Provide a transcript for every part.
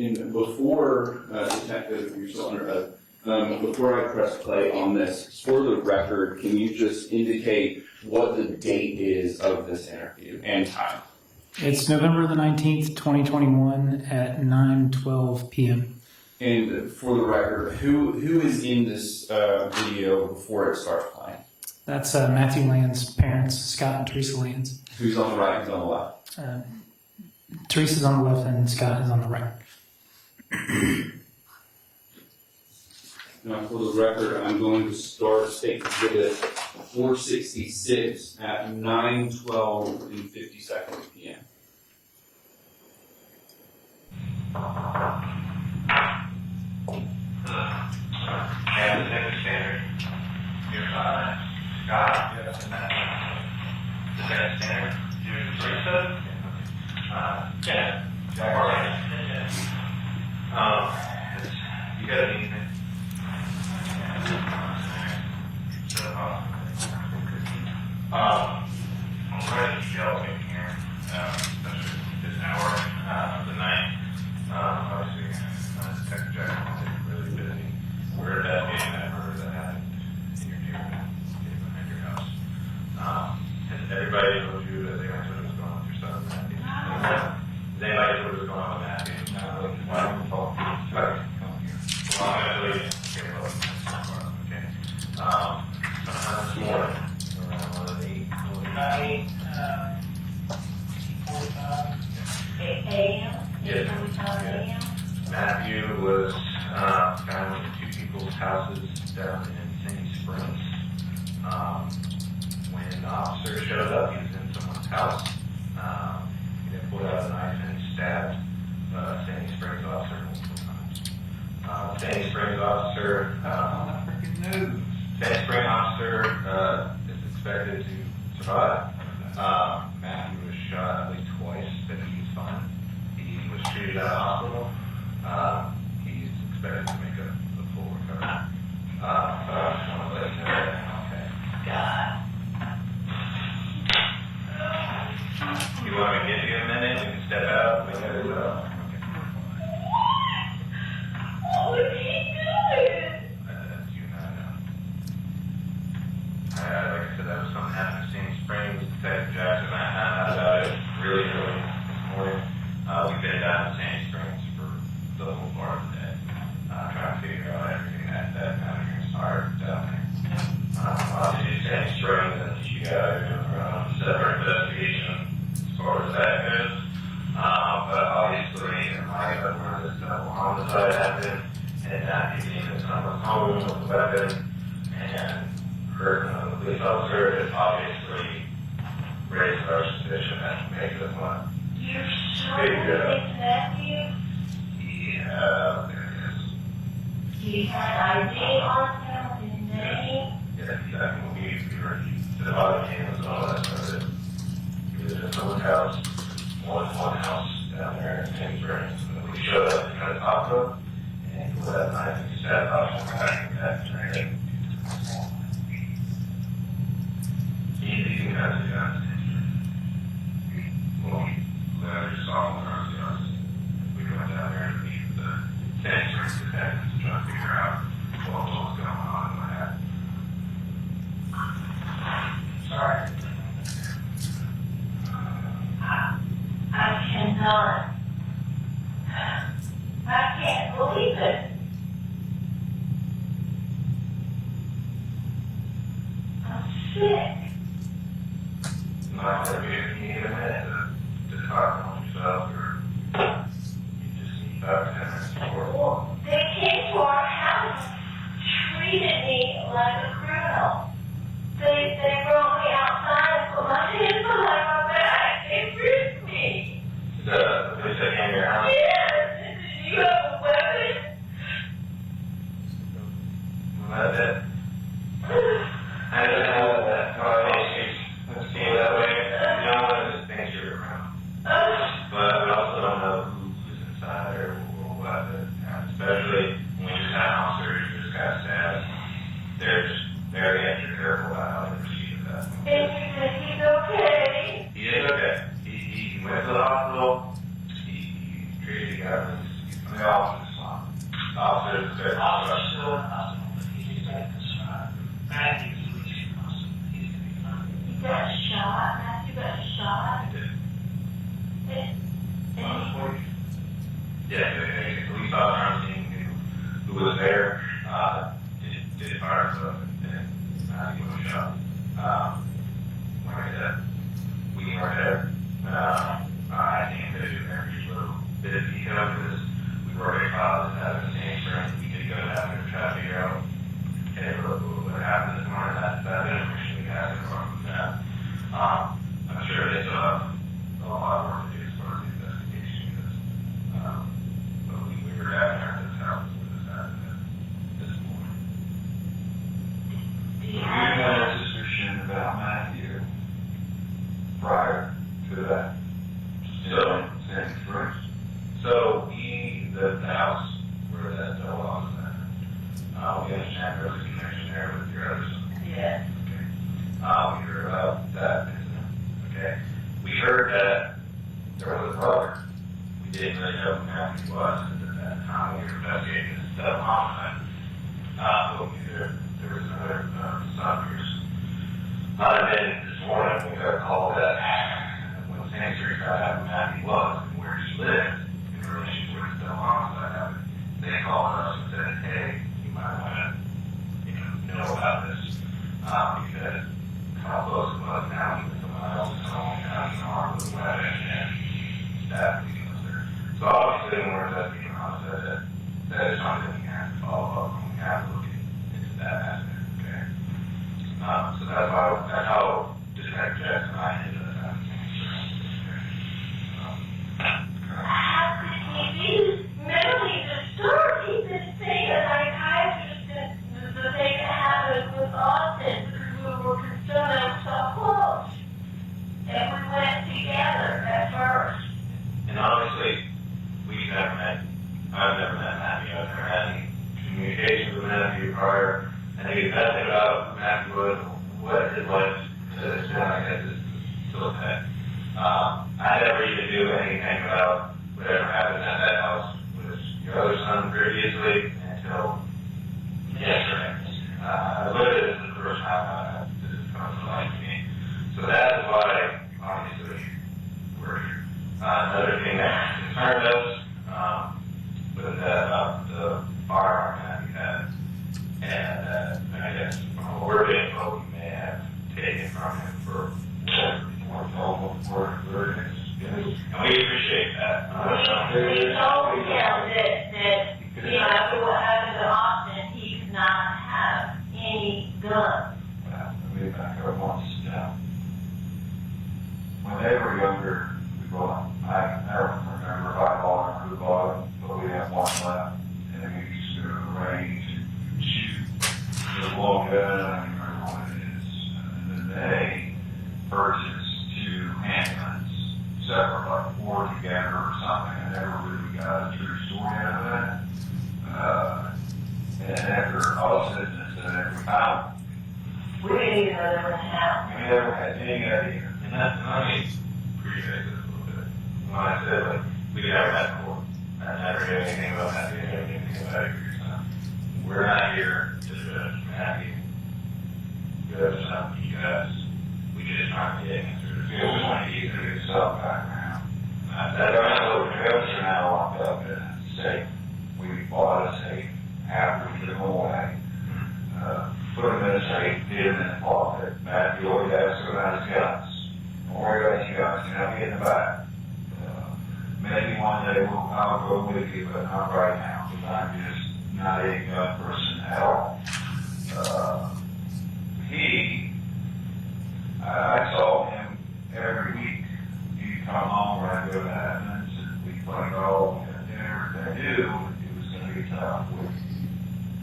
And before, Detective, you're still under oath, before I press play on this, for the record, can you just indicate what the date is of this interview and time? It's November the 19th, 2021 at 9:12 p.m. And for the record, who is in this video before it starts playing? That's Matthew Lanz's parents, Scott and Teresa Lanz. Who's on the right, who's on the left? Teresa's on the left and Scott is on the right. Now, for the record, I'm going to start State Exhibit 466 at 9:12 and 50 seconds p.m. And the second standard. You're fine. Scott, yes, and that. The second standard. You're Teresa. Yeah. Jack. All right. You got anything? So, I'm ready to go in here, especially this hour of the night. Obviously, Detective Jackson is really busy. We're investigating that murder that happened in your neighborhood, behind your house. Has everybody told you that they know what was going on with your son, Matthew? Does anybody know what was going on with Matthew? Why don't we talk? Come here. Well, I'm going to leave you. Okay. This morning, around 8:45 a.m. Yes. Matthew was found in two people's houses down in Sandy Springs. When the officer showed up, he was in someone's house. He then pulled out a knife and stabbed Sandy Springs officer multiple times. Sandy Springs officer, Sandy Springs officer is expected to survive. Matthew was shot at least twice, but he's fine. He was treated at a hospital. He's expected to make a full recovery. But I just want to let you know that. Okay. You want me to give you a minute? We can step out. We can do it. What are you doing? That's you and I know. Like I said, that was something happened in Sandy Springs. Detective Jackson and I found out about it really early this morning. We've been down in Sandy Springs for the whole part of the day, trying to figure out everything that kind of transpired down there. Obviously, Sandy Springs and you guys are doing a separate investigation as far as that goes. But obviously, in light of where this double homicide happened, and not getting into someone's home with a weapon and hurting a police officer, it obviously raised our suspicion and makes us want You're sure it's Matthew? yeah, there it is. Do you have ID on him, his name? Yeah, exactly. We were to the bottom cameras and all that stuff. He was in someone's house, one house down there in Sandy Springs. And we showed up to kind of talk to him, and he pulled that knife and he stabbed off the back of that tree. Easy to kind of well, we just saw him across the house. We went down there to meet the Sandy Springs detectives to try to figure out what was going on and what happened. Sorry. I cannot. I can't believe it. I'm sick. Not that we need a minute to talk on yourself, or you just need 5 or 10 minutes before. Well, they came to our house, treated me like a criminal. They brought me outside and put my hands behind my back. They ripped me. The police that came to your house? Yes. Do you have a weapon? Well, that. I don't know that. How it makes you feel that way. You don't want to just think you're around. But we also don't know who's inside there or what. Especially when you just have officers who just got stabbed. They're just The officer's son. Officers said, Officer still in hospital, but he's taking this Matthew's released from hospital. He's going to be fine. He got shot. Matthew got shot. he did. And Yeah, a police officer on scene who was there, did fire stuff and he was shot. Like I said, we were there. I can't tell you every little bit of detail because we were already filed as having the same experience. We did go down there to try to figure out, hey, what happened this morning, that information we have from that. I'm sure they still have a lot of work to do as far as the investigation goes. But we were down there at this house with this happened this morning. do You you had have a suspicion about Matthew prior to that. Sandy Springs. So the house where that was at, we understand there was a connection there with your other son. Yes. Okay. We heard about that incident. Okay. We heard that there was a brother. We didn't really know who Matthew was at that time. We were investigating this stuff homicide. But we knew there was another son here. And then this morning we got a call that when Sandy Springs found out who Matthew was and where he lived in relation to where the homicide happened, they called us and said, hey, you might want to know about this because how close it was now with someone else's home and having an arm with a weapon and staff leaving us there. So obviously when we're investigating homicide, that is something we have to follow up and we have to look into that aspect, okay? So that's how Detective Jackson and I ended up having How could he be mentally disturbed? He's been seeing a psychiatrist and the thing that happened with Austin because we were concerned they were so close. And we went together at first. And honestly, I've never met Matthew. I've never had any communication with Matthew prior. I knew nothing about who Matthew was, what his life has been like at this till today. I never even knew anything about whatever happened at that house with your other son previously until yesterday. Literally, this is the first time this has come to light to me. So that's why, obviously, we're here. Another thing that concerned us was that about the firearm that we had. And I guess from what we're being told, we may have taken from him for whatever verdicts. And we appreciate that. We told him that after what happened to Austin, he could not have any guns. We back up once down. When they were younger, we bought, I never remember if I bought them or who bought them, but we have one left. And we used to go to the range and shoot. It was a long gun, I don't remember what it is. And then they purchased 2 handguns, separate, like 4 together or something. I never really got a true story out of that. And after all said and said, we found them. We didn't even know they were in the house. We never had any idea. And that's, let me appreciate this a little bit. When I said, like, we never met before. I never knew anything about Matthew, I never knew anything about your son. We're not here to judge Matthew. Judge something you guys. We just trying to get answers. It was one of you to get some background. That's The guns are now locked up in a safe. We bought a safe after we took them away. Put them in a safe, hid them in the pocket. Matthew always asked about his guns. Don't worry about your guns, you have to get in the back. Maybe one day I'll go with you, but not right now, because I'm just not a gun person at all. I saw him every week. He'd come home when I go to Athens, and we'd play golf, we had dinner. I knew it was going to be tough with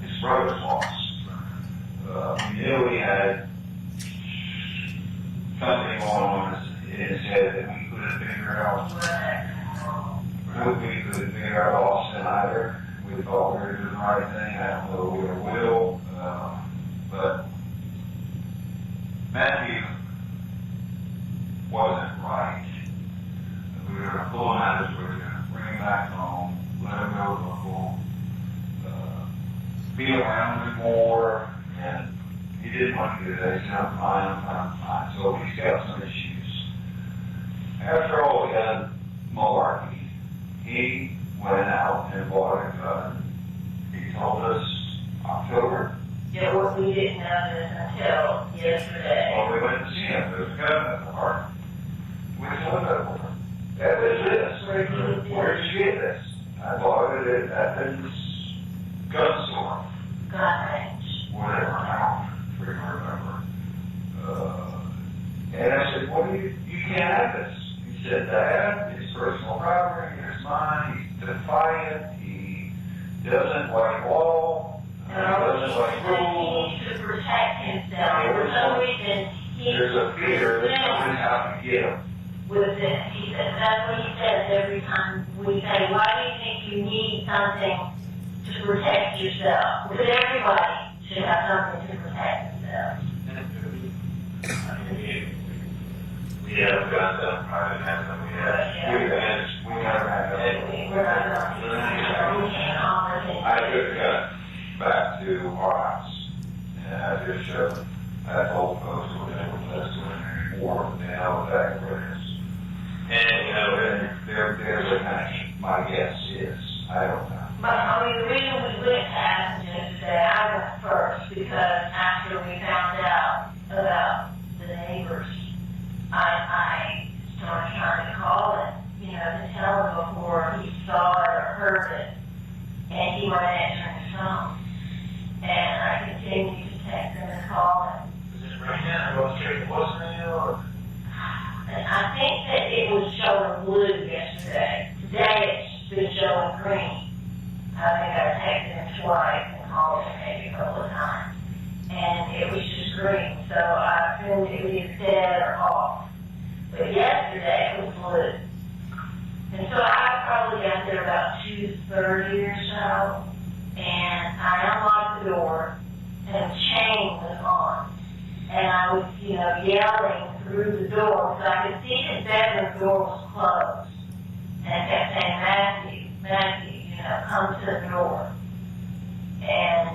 his brother's loss. We knew he had something on in his head that we couldn't figure out. We couldn't figure out Austin either. We thought we were doing the right thing. I don't know if we will. But Matthew wasn't right. We were going to pull him out of his, we were going to bring him back home, let him go to be around me more, and he didn't want to do that. He said, I'm fine. So he's got some issues. After all we had malarkey, he went out and bought a gun. He told us October. Yeah, well, we didn't know this until yesterday. Well, we went to see him. There was a gun in the car. We told him, that was this. Where did you get this? I bought it at this gun store. Gun range. Whatever, I don't freaking remember. And I said, well, you can't have this. He said, Dad, it's personal property, it's mine, he's defiant, he doesn't like law, he doesn't like rules. He needs to protect himself. For some reason, There's a fear that somebody's out to get him. with this. He said, that's what he says every time we say, why do you think you need something to protect yourself? Because everybody should have something to protect themselves. We have guns up, private hands, and we never had We're not going to, we can't offer things. I took a gun back to our house, and I just showed that old folks were able to do more than how that was. And, you know, There's a connection. My guess is, I don't know. But I mean, the reason we went to Athens today, I went first because after we found out about the neighbors, I started trying to call him, you know, to tell him before he saw it or heard it, and he wasn't answering his phone. And I continued to text him and call him. is it right now, or straight to voicemail, or? And I think that it was showing blue yesterday. Today it's been showing green. I think I texted him twice and called him maybe a couple of times. And it was just green, so I assumed it was either dead or off. But yesterday it was blue. And so I probably got there about 2:30 or so, and I unlocked the door, and the chain was on. And I was, you know, yelling through the door, so I could see his bedroom door was closed. And I kept saying, Matthew, you know, come to the door. And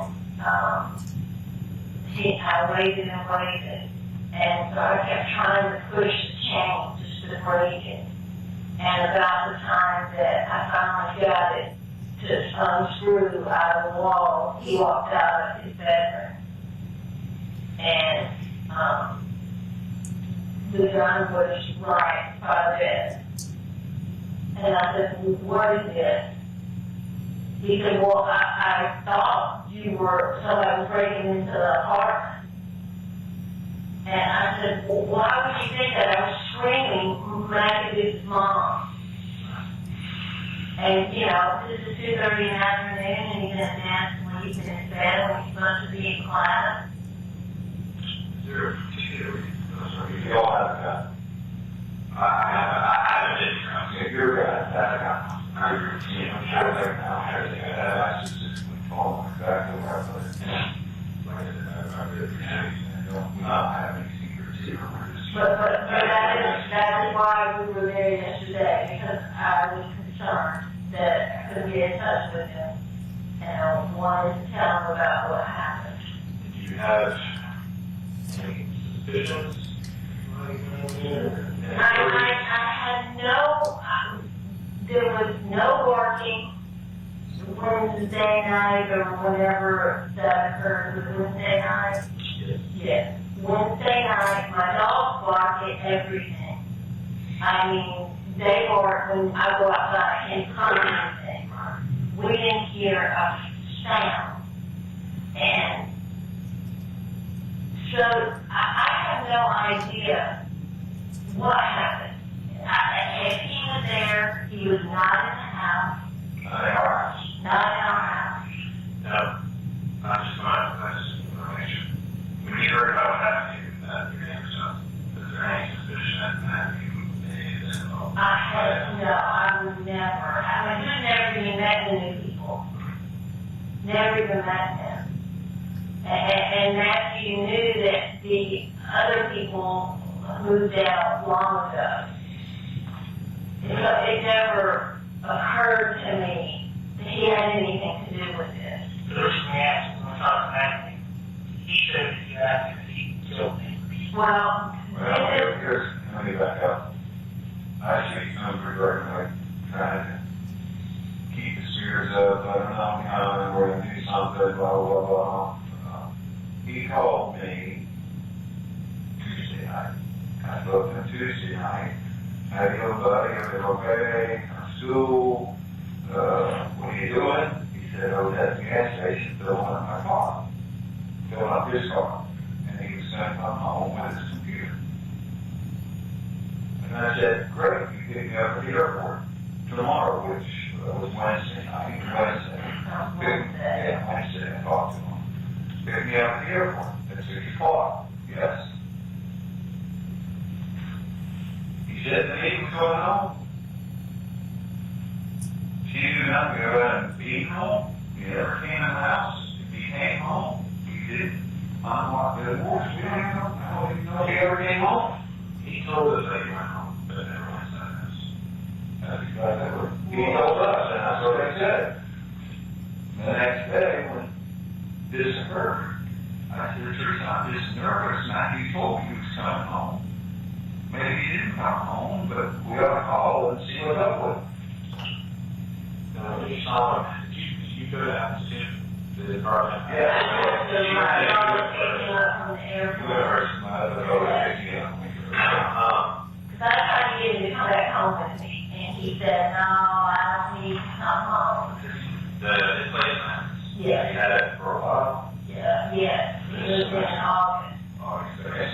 I waited and waited. And so I kept trying to push the chain just to break it. And about the time that I finally got it to unscrew out of the wall, he walked out of his bedroom. And the gun was right by the bed. And I said, what is this? He said, well, I thought you were, somebody was breaking into the apartment. And I said, well, why would you think that? I was screaming, Matthew's mom. And, you know, this is 2:30 in the afternoon, and he's in a dance sleep in his bed when he's supposed to be in class. Is there a particular reason? You all have a gun. I haven't been here. If you're a gun, that's a gun. I agree. I'm sure right now, everything I have, I just fall exactly where I put it. Like I said, I really appreciate it. We don't have any secrets here. We're just. But that is why we were there yesterday, because I was concerned that I couldn't get in touch with him, and I wanted to tell him about what happened. Did you have any suspicions? I had no, there was no working Wednesday night or whenever that occurred. Was it Wednesday night? Yes. Wednesday night, my dogs bark at everything. I mean, they bark when I go outside. I can't find anything. We didn't hear a sound. And so I have no idea what happened. If he was there, he was not in the house. Not in our house. Not in our house. No. Not just mine, that's just information. When you heard about what happened to you, your neighbor's house, was there any suspicion that Matthew may have been involved? I would never. I mean, we've never even met any people. Never even met them. And Matthew knew that the other people moved out long ago. It never occurred to me that he had anything to do with this. There's some coming, we're gonna do something, blah, blah, blah. He called me Tuesday night. I spoke to him Tuesday night. How you doing, buddy? Everything okay? I'm school. What are you doing? He said, I was at the gas station filling up my car. Filling up his car. And he was going to come home with his computer. And I said, great, you pick me up at the airport tomorrow, which was Wednesday night. Wednesday, I talked to him. Pick me up at the airport at 6 o'clock. Yes. He said the meeting was going home. She knew not to go out and be home. He never came in the house. If he came home, he didn't unlock the doors. We don't even know if he ever came home. He told us that he went home, but never went to the house. That's exactly what he told us, and that's what they said. The next day, when this occurred, I said, Teresa, I'm just nervous. Matthew told me he was coming home. Maybe he didn't come home, but we ought to call and see what's up with him. You saw him. Did you go down to see him? The department? Yeah. Because I tried to get him to come back home with me, and he said, no, I don't need to come home. The place. Yes. You had it for a while? Yeah, yes. He was in August. August. Okay.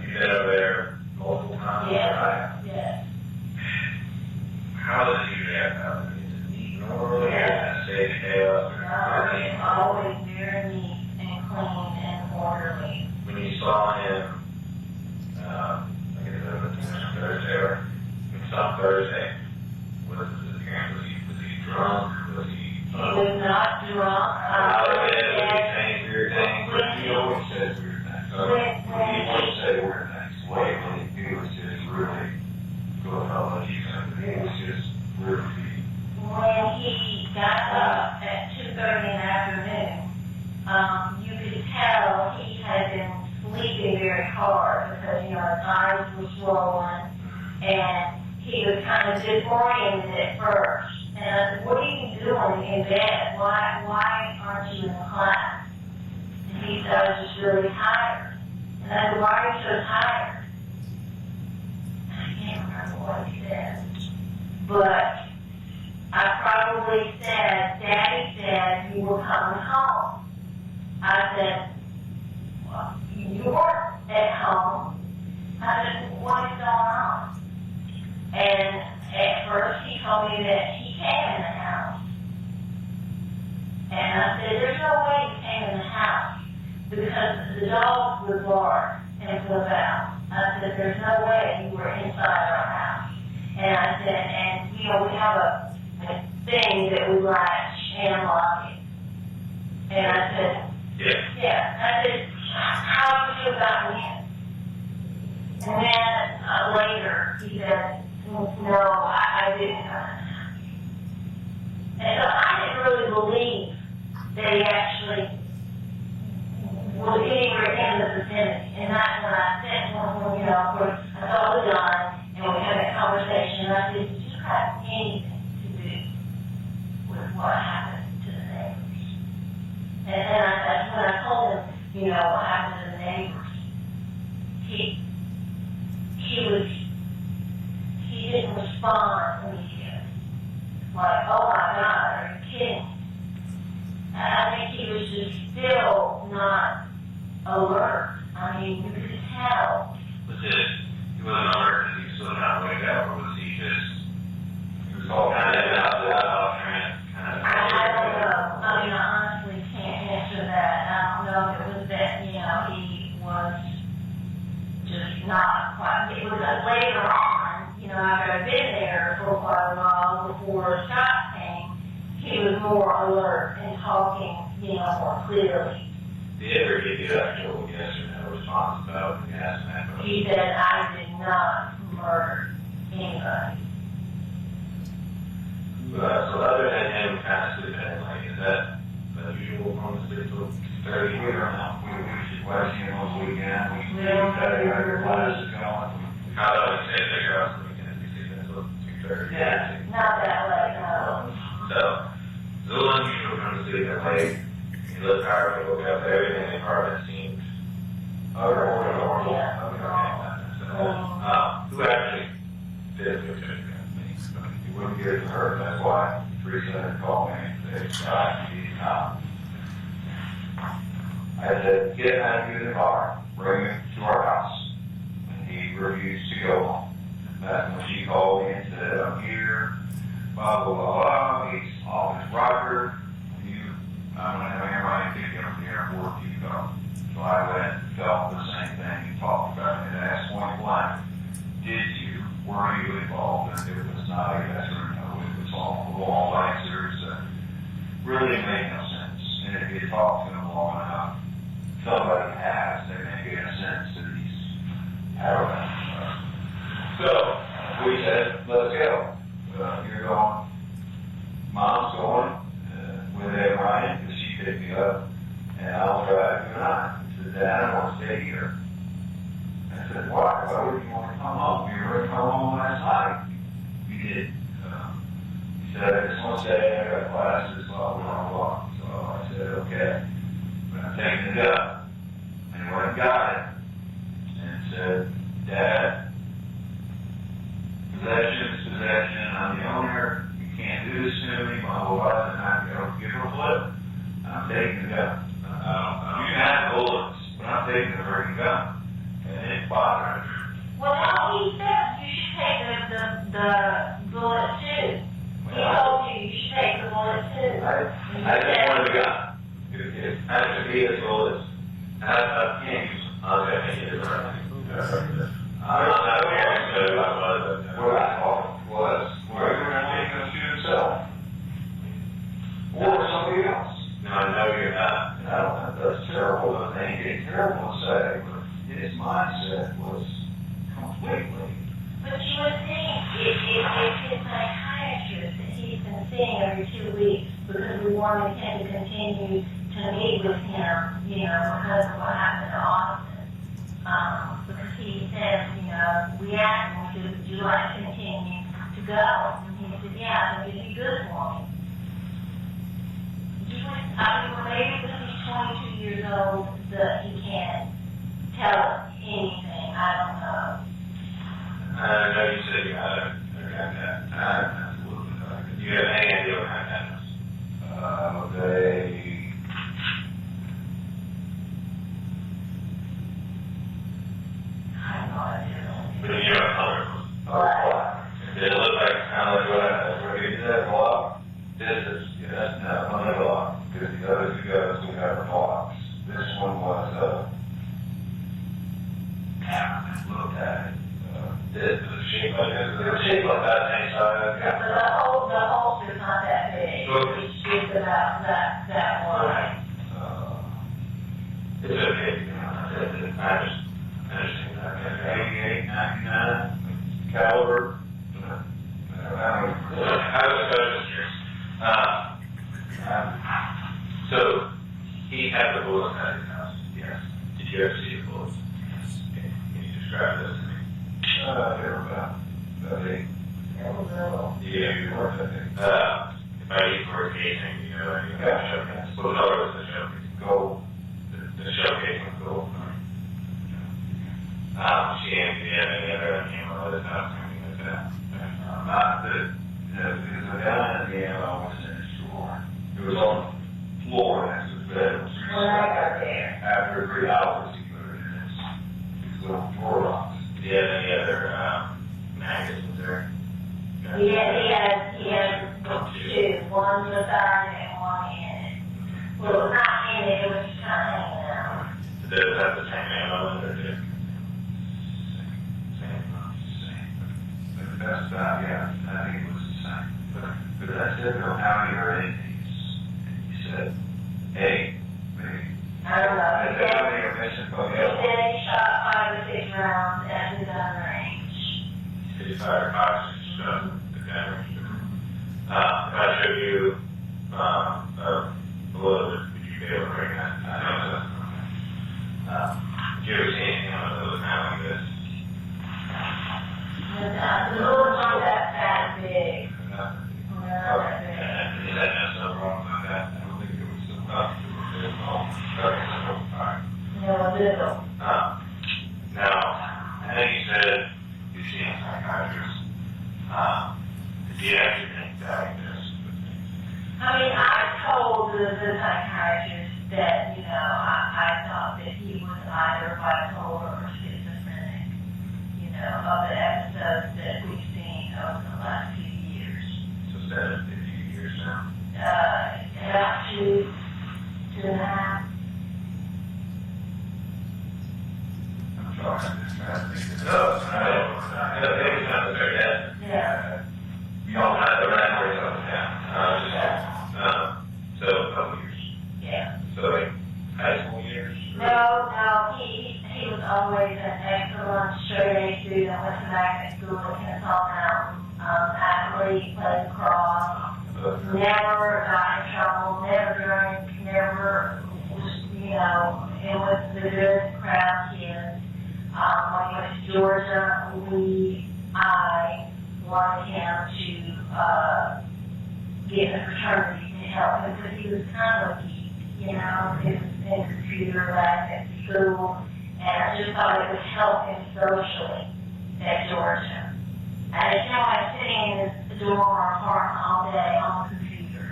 You've been over there multiple times? Yes. Right? Yes. How does he react now? Is it neat and orderly? Or stage chaos? No, he's always very neat and clean and orderly. When you saw him, I guess it was Thursday or some Thursday, what was his appearance? Was he drunk? Was he? He was not drunk. Was he saying weird things? He always says weird things. He would say weird things. Lately, he was just really good. He was just really. When he got up at 2:30 in the afternoon, you could tell he had been sleeping very hard because, his eyes were swollen and he was kind of disoriented at first. And I said, what are you doing in bed? Why aren't you in the class? And he said, I was just really tired. And I said, why are you so tired? I can't remember what he said. But I probably said, Daddy said you were coming home. I said, well, you weren't at home. I said, what is going on? And at first he told me that he came in the house. And I said, there's no way he came in the house because the dogs would bark and flip out. I said, there's no way you were inside our house. And I said, and we have a thing that we latch and lock it. And I said, yeah. I said, how would you have gotten in? And then later he said, no, I didn't. And so I didn't really believe that he actually was anywhere in the vicinity. And that's when I said to him, of course, I saw the gun, and we had that conversation, and I said, did you have anything to do with what happened to the neighbors? And that's when I told him, what happened to the neighbors. He didn't respond immediately. Like, oh my God, are you kidding? And I think he was just still not alert. I mean, you could tell. Was it, he wasn't alert because he was still not wake up, or was he just, He was all kind of out of I don't know. I mean, I honestly can't answer that. I don't know if it was that, he was just not quite. It was later on, after I'd been there for quite a while before Scott came, he was more alert and talking, more clearly. Did he ever give you actual yes or no response about asking that question? He said, I did not murder anybody. So other than him kind of sleeping in, is that unusual on the sleep till 30 We don't know. We should question him on the weekend. We We don't got know. our classes going. How do I say figure out so we can be sleeping until 2:30? Yeah. Not that late, no. So, a little unusual from the city that late. He looked tired, we woke up, everything in the apartment seemed normal. Who actually did it? He wouldn't give it to her, that's why Teresa called me and said, he's not. I said, get Matthew in the car, bring him to our house. And he refused to go home. That's when she called me and said, I'm here, blah, blah, blah, blah. He's off his rocker. I'm going to have everybody pick him from the airport to go. So I went and felt the same thing and talked about it and asked point blank, were you involved? And it was not a yes or no. It was all answers that really made no sense. And if you talk to them long enough, somebody has, they may get a sense that he's heroin. So we said, let's go. You're going. Mom's going with Aunt Ryan because she picked me up, and I'll drive you and I. He said, Dad, I don't want to stay here. I said, why? Why would you want to come home? You were going to come home last night. You did. He said, I just want to stay. I got classes, blah, blah, blah. So I said, okay. But I'm taking it up. And he went and got it. And said, Dad, possession is possession. I'm the owner. You can't do this to me. Blah, blah, blah. And I'm going to give her a flip. I'm taking it up. You can have bullets, but I'm taking the freaking gun. And it bothered her. Well, no, he said you should take the bullet too. He told you should take the bullet too. I just wanted the gun. I just need his bullets. I can't use them. I'll get it. I'm not going to What I thought was, where you're going to take him to himself. Or somebody else. No, I know you're not. I don't know, that's terrible to think. It's terrible to say, but his mindset was completely. But you would think it's his psychiatrist that he's been seeing every 2 weeks because we wanted him to continue to meet with him, because of what happened to Austin. Because he said, we asked him, would you like to continue to go? And he said, yeah, it would be good for me. Maybe because he's 22 years old that he can't tell us anything. I don't know. I know you said you had a that. Do you have any idea what kind of that I have no idea. But you know what color it was? Black. Did it look like kind of like what He said, well, this is, no, not at all. Because the other two guys we have clocks. This one was, I looked at it. This was shaped like this. It was shaped like that same size. But the holster's not that big. It's just about that wide. It's okay. I understand that. 88, 99, caliber. I was just curious. So, he had the bullets at his house? Yes. Did you ever see the bullets? Yes. Can you describe those to me? They were about 8. Yeah. If I use the word casing, showcase. What color was the showcase? Gold. The showcase was gold. She didn't have any other camera with his house or anything like that? Not that, because the gun and the ammo was in his drawer. It was on the floor next to his bed. It was When I got there. After 3 hours, he put it in his little drawer box. Do you have any other magazines there? He had 2. One was out and one in it. Well, it was not in it, it was just kind of hanging out. Did those have the same ammo in there too? Same. But that's about, yeah, I think it was the same. But I said, well, how many are in these? And he said, 8, maybe. I don't know. I said, how many are missing? He said he shot 5 or 6 rounds at the gun range. Did you fire 5 or 6 shots at the gun range? If I showed you a little bit, would you be able to recognize it? I know so. Did you ever see anything else that was kind of like this? The bullets aren't that big. Nothing. Not that big. And is that just so wrong? the psychiatrist that, I thought that he was either bipolar or schizophrenic, of the episodes that we've seen over the last few years. So it's been a few years now. About 2.5. I'm trying to think it up. I know things not there yet. Yeah. You all had the memories of it now. So a couple years. Yeah. So like high school years? No, he was always an excellent straight A student, went to magnet school at Kennesaw Mountain, athlete, played lacrosse, never got in trouble, never drank, never was, it was the good crowd kids. When he went to Georgia, I wanted him to get a fraternity to help him because he was kind of a geek, he was in computer lab at school, and I just thought it would help him socially at Georgia. And I'm sitting in his dorm or apartment all day on the computer.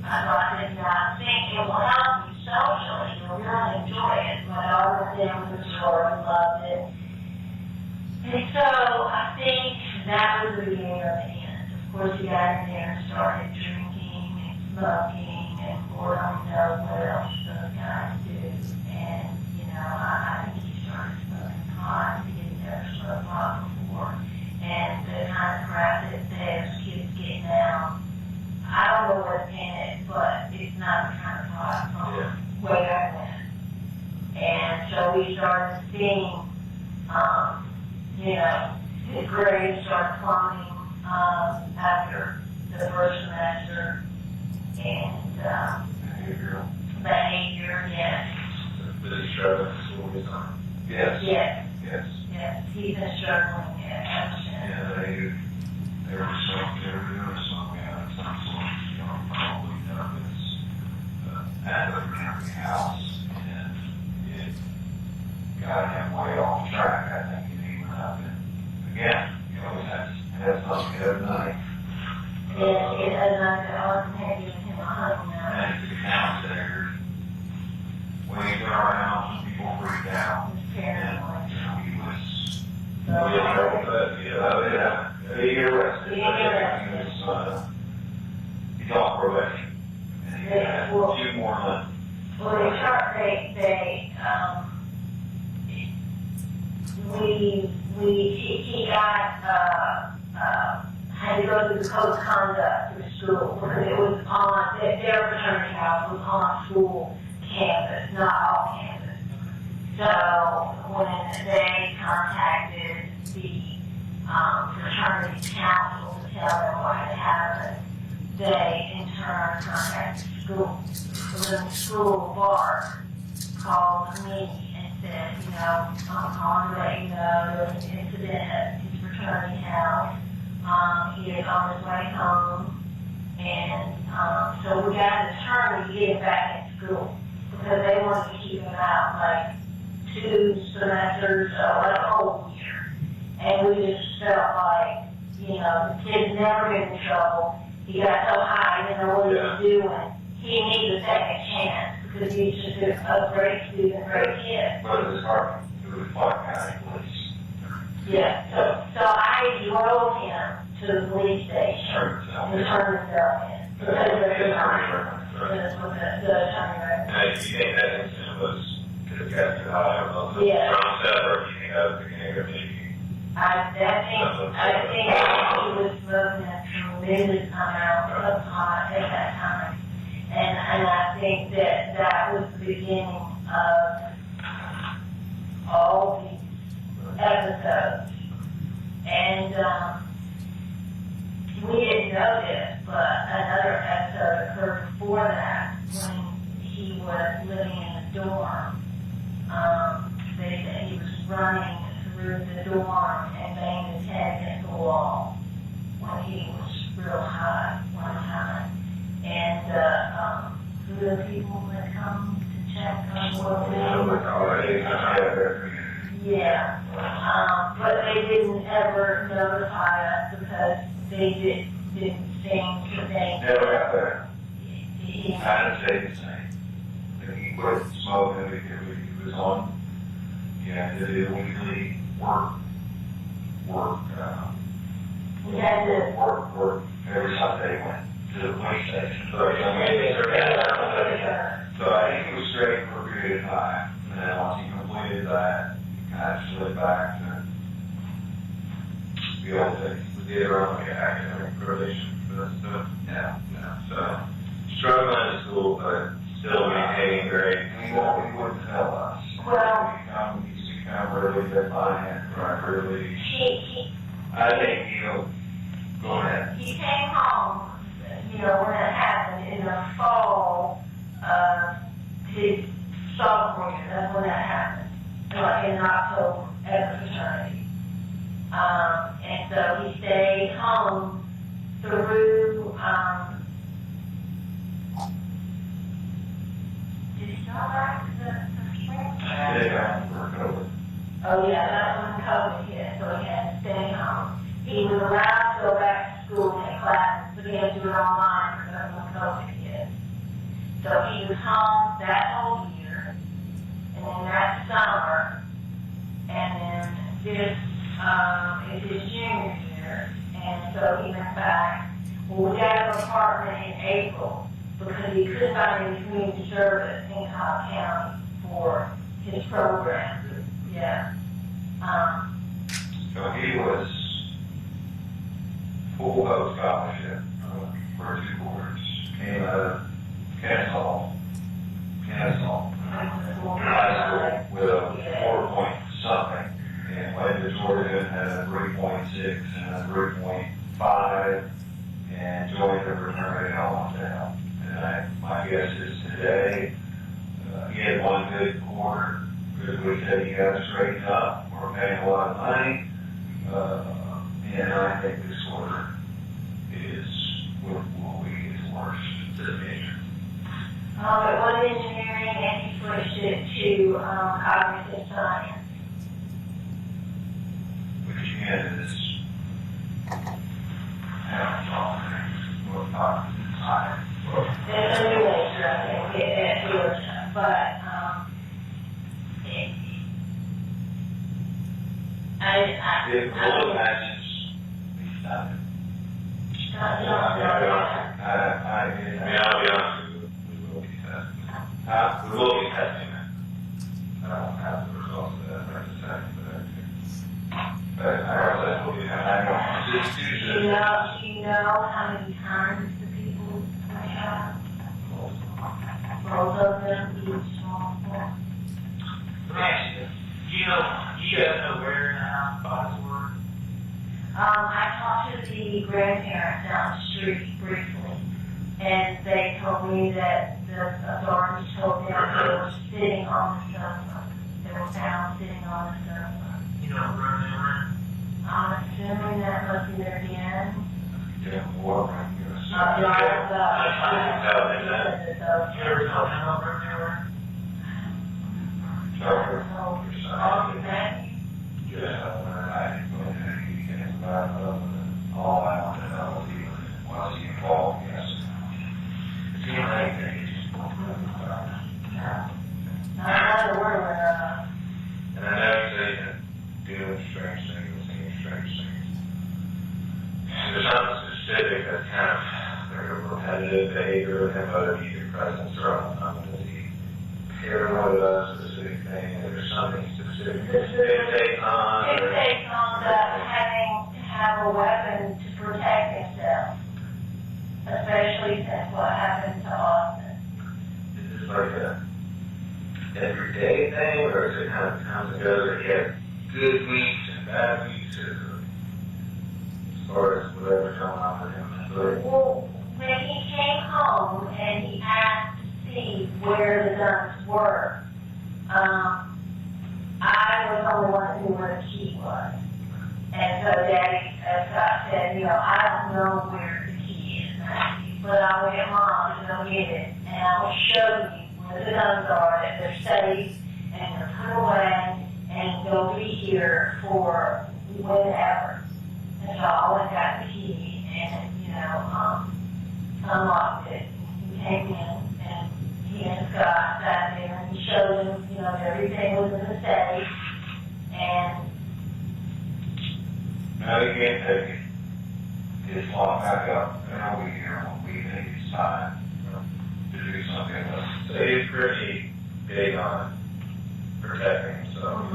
So I said, I think it will help you socially, you'll really enjoy it. My daughter was in with the store and loved it. And so I think that was the beginning of the end. Of course, he got in there and started drinking and smoking, and Lord only knows what else those guys do. And, I think he started smoking pot. He didn't ever smoke pot before. And the kind of crap that those kids get now, I don't know what's in it, but it's not the kind of pot from way back when. And so we started seeing, his grades started plumbing after the first semester, and behavior, yes. Did he struggle at school this time? Yes. Yes. Yes. Yes, he's been struggling ever since. Yeah, they were doing something at some sort, probably nervous at the fraternity house, and it got him way off track. I think he went up and again, he always has something every night. Yes, it has not been awesome having him a hug now. And he's a counselor. When he went around, people freaked out. He's paranoid. And he was So, he arrested. He got probation. And he had 2 more months. well, he got, had to go through the code of conduct through school because it was on, their fraternity house was on school campus, not off campus. So when they contacted the fraternity council to tell them what had happened, they in turn contacted the school. So then the school board called me and said, I'm calling to let you know there was an incident at his fraternity house. He is on his way home, and so we got an attorney to get him back in school because they wanted to keep him out like 2 semesters, like a whole year. And we just felt like, the kid's never been in trouble. He got so high, he didn't know what he was doing. He needs a second chance because he's just a great student, great kid. But it was hard. It was Clark County Police. Yeah, so I drove him to the police station and turned himself in. Because of the attorney record. And you think that incident was because he got too high or something? Yeah. From stuff, or you think that was the beginning of maybe? I think he was smoking a tremendous amount of pot at that time. And I think that was the beginning of all these episodes. And we didn't know this, but another episode occurred before that when he was living in the dorm. They said he was running through the dorm and banged his head against the wall when he was real high one time. And the people that come to check on what yeah, but they didn't ever notify us because they didn't seem to think Never got there. he Had to stay the same. If he quit smoking because he was on, he had to do weekly work every Sunday went to the police station. So I think he was straight for a period of time. And then once he completed that, he kind of slid back to the old days. Was he ever on like an academic probation for that stuff? Yeah. So, struggling in school, but still maintaining grades. He wouldn't tell us. Well, He's become really defiant, right? Really. I think he'll go ahead. he came home, when it happened in the fall of his sophomore year. That's when that happened, like in October at the fraternity. And so he stayed home through, did he go back to the spring? Yeah, for COVID. Oh yeah, that was COVID hit, so he had to stay home. He was allowed to go back to school and take classes, but he had to do it online because when COVID hit. So he was home that whole year, and then that summer, and then this is his junior year, and so he went back. Well, we got an apartment in April because he couldn't find any community service in Cobb County for his program. Yeah. So he was full of scholarship for 2 quarters. Came out of Kennesaw High School with a 4 point something, and went to Georgia and had a 3.6 and a 3.5, and joined the fraternity all down. And my guess is today he had 1 good quarter. Because we said you got to straighten up. We're paying a lot of money, and I think this quarter will be his worst to the major. It was engineering, and he switched it to cognitive science. Which again is not science. It's a new major, I think, at Georgia, but If all matches, he's not. I'll be honest with you, we will be testing it. We will be testing it. I don't have the results of that right this second, but I will be do you know how many times the people have? Both of them, each small one. Let me ask you, do you guys know where in the house bodies were? I talked to the grandparents down the street briefly, and they told me that the authorities told them they were sitting on the sofa. They were found sitting on the sofa. You know what room they were in? I'm assuming that must be their den. Yeah, war. You ever tell them what room they were in? All I want to know is was he involved? Yes. It seemed like And I know you say you're doing strange things, seeing strange things. There's something specific that's kind of like a repetitive behavior with him, whether it be your presence or does he paranoid about a specific thing? Is there something specific it takes on? It takes on having to have a weapon to protect himself, especially since what happened to Austin. Is this like a everyday thing, or is it kind of comes and goes, or he has good weeks and bad weeks, or as far as whatever's going on with him? Well, when he came home and he asked to see where the guns were, I was the only one who knew where the key was. And so Daddy, as Scott said, I don't know where the key is, Matthew, but I will get Mom to go get it, and I will show you where the guns are, that they're safe, and they're put away, and they'll be here for whenever. And so I went got the key, and, unlocked it. He came in, and showed him, you know, that everything was in the safe, and Now you can't take it. It's locked back up, and over here when we think it's time to do something else. So he's pretty big on protecting himself.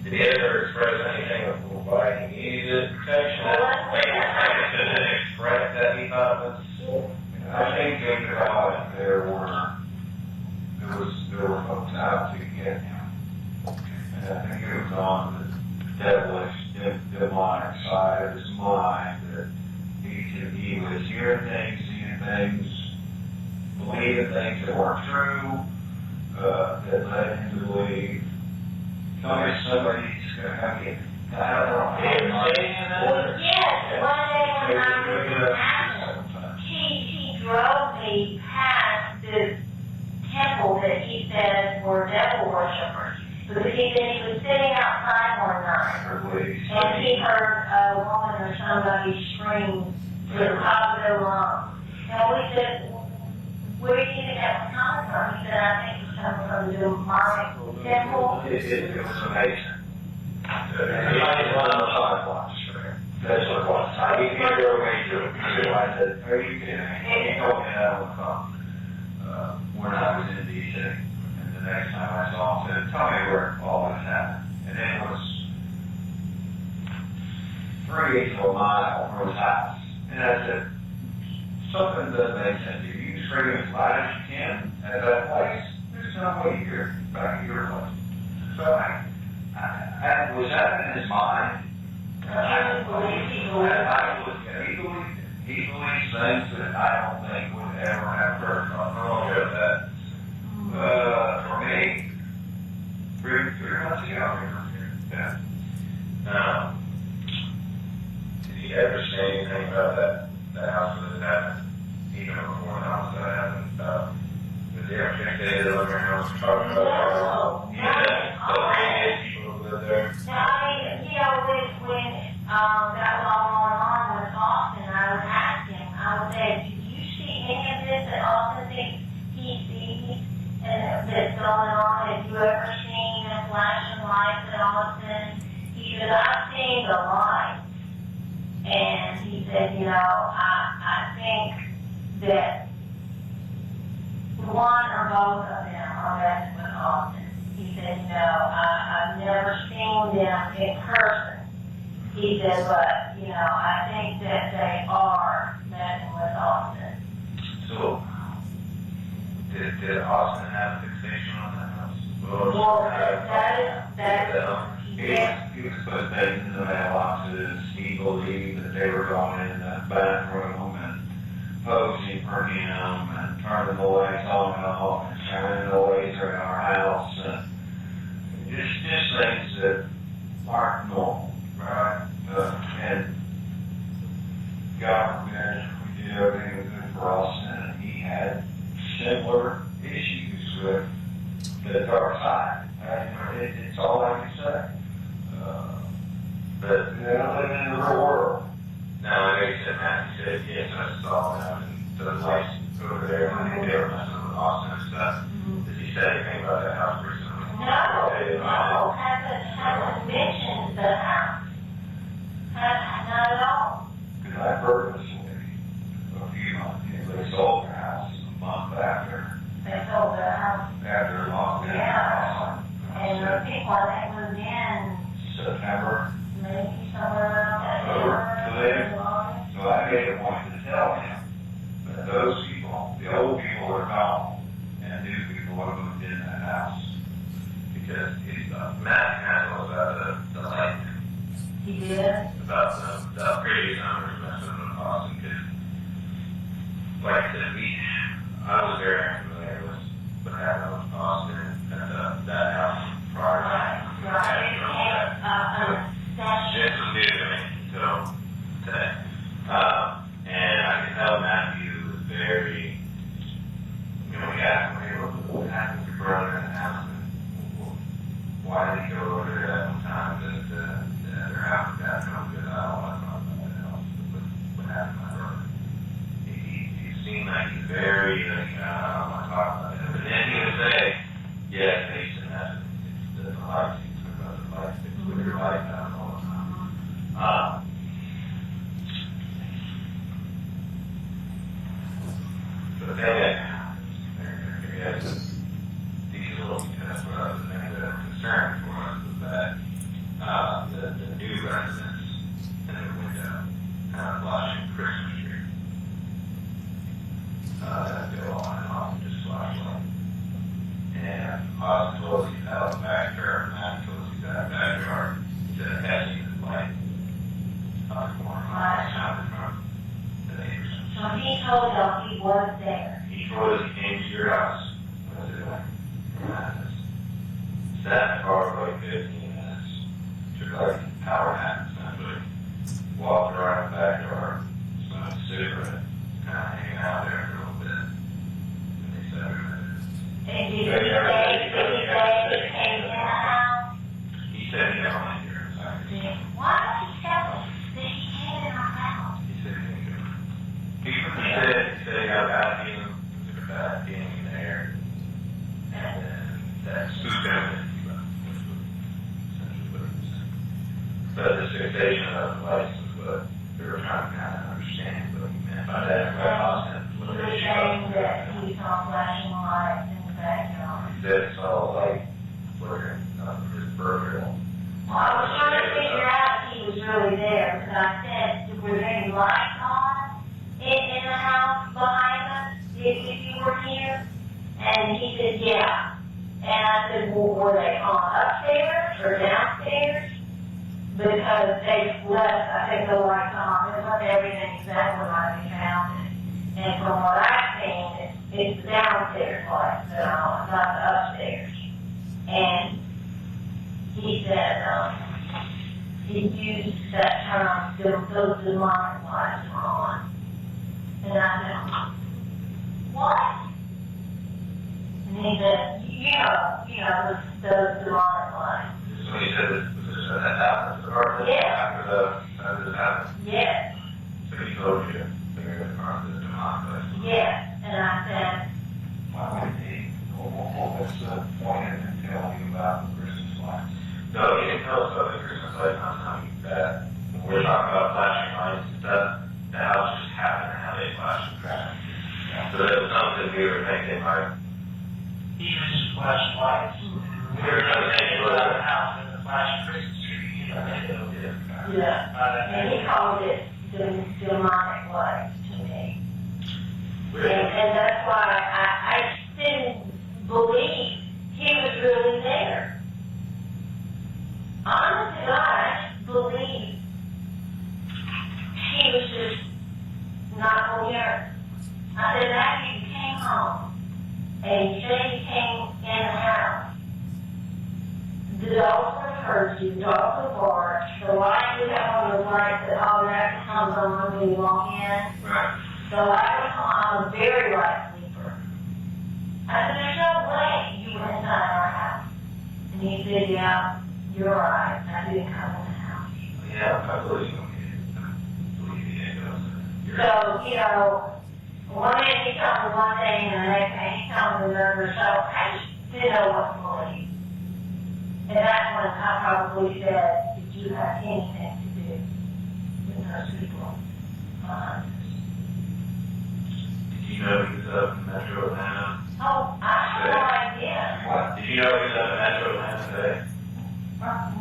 Did he ever express anything of why he needed protection? Maybe to express that he thought was. I think thinking about it, there were folks out to get him. And I think it was on the devilish, demonic side of his mind that he was hearing things, seeing things, believing things that weren't true, that led him to believe, tell me somebody's going to come get me. I don't know. yes, one day when I was in Athens, he drove me past this temple that he said were devil worshippers. Because he was sitting outside one night, and he heard a woman or somebody scream to the top of their lungs. And we said, where do you think that was coming from? He said, I think it's coming from the demonic temple. It was amazing. That's what it was. I didn't hear your way to it. I said, are you kidding me? He told me that would come when I was in D.C. And the next time I saw him, he said, tell me where all this happened. And then it was 3/8 of a mile from his house. And I said, something doesn't make sense. If you scream as loud as you can at that place, there's no way you hear back at your place. So I was that in his mind? He believes things that I don't think would ever have heard from that. For me, three months ago. Yeah. Now, did he ever say anything about that house that happened, even before the house that happened? Was he ever fixated on your house? Talking about people who live there? You know, when that was all going on with Austin, I would ask him, I would say, do you see any of this that Austin thinks he sees that's going on? Have you ever seen a flashing lights at Austin? He said, I've seen the light. And he said, you know, I think that one or both of them are messing with Austin. He said, you know, I've never seen them in person. He said, but, you know, I think that they are messing with Austin. So, did Austin have a fixation on that house? Well, that is, He was putting things in the mailboxes. He believed that they were going in the bathroom and posing for him and turning the lights on and off and shining the laser in our house and just things that aren't normal, right? And God forbid we did everything was good for us, and he had similar issues with the dark side. It's all I can say. But they don't live in the real world. Now, I know you said Matthew said, yes, I saw them, and the lights over there, and they were messing with Austin and stuff. Did he say anything about that house recently? no, hasn't mentioned the house. Not at all. Because I purposely, a few months, they sold their house a month after They sold the house. lockdown. Yeah. And the people that moved in, September. maybe somewhere around that So I made a point to tell him that those people, the old people are gone, and new people have moved in that house. guess it's diesel, that's what I was thinking, the concern for us was that, the new residents in the window, flashing Christmas tree. That go on and off, just flashlight. And I was told he's out the backyard, and I told he's out the backyard, he said, catching the light. On the corner, from the neighbors. So he told y'all he was there. He told us he came to your house. I said, sat in the car for like 15 minutes. Took like an hour and a half, essentially. Walked around the backyard, smoked a cigarette, kind of hanging out there for a little bit. And they said, And did he say he came in the house? he said he never went here. Why did he tell us that he came in our house? He said he didn't go. He said he got a bad feeling. He took a bad feeling in the air. And then that spooked him. But the fixation of the lights is what we were trying to kind of understand what he meant by that. He was saying that he saw flashing lights in the backyard. He said he saw light flickering up his burger. Well, I was trying to figure out if he was really there, because I said, were there any lights on in the house behind us if you were here? And he said, yeah. And I said, well, were they on upstairs or downstairs? Because they left, I think, the lights on. It wasn't everything exactly like we found it. And from what I've seen, it's the downstairs lights that are on, not the upstairs. And he said, he used that term, those demonic lights were on. And I said, what? And he said, those demonic lights. So he said that happened, or after this happened? Yes. So he told you figure it out this demonic. Yes. And I said, Why would he, what's the point in telling you about the Christmas lights? No, he didn't tell us about the Christmas lights, not telling you that. When we were talking about flashing lights and stuff, the house just happened to have a flashing crash. So that was something we were thinking, like, He just flashing lights. we were trying to think They it go out of was the house and the flashing Christmas tree. yeah. And he called it demonic lights to me. And that's why I didn't believe he was really there. Honestly, I believe he was just not on the earth. I said, after you came home and you said you came in the house, the dogs were heard you, the dogs were barked, the light you have on the lights that automatically comes on when you walk in. Right. So I'm a very light sleeper. I said, there's no way you were inside our house. And he said, yeah, you're right. I didn't come in the house. Yeah, I believe you. I believe you did. So, one minute he told me one thing and the next thing he told me another. So I just didn't know what to believe. And that's when I probably said, did you have anything to do with those people? Did you know he was up in Metro Atlanta? Oh, I have no idea. Did you know he was up in Metro Atlanta today?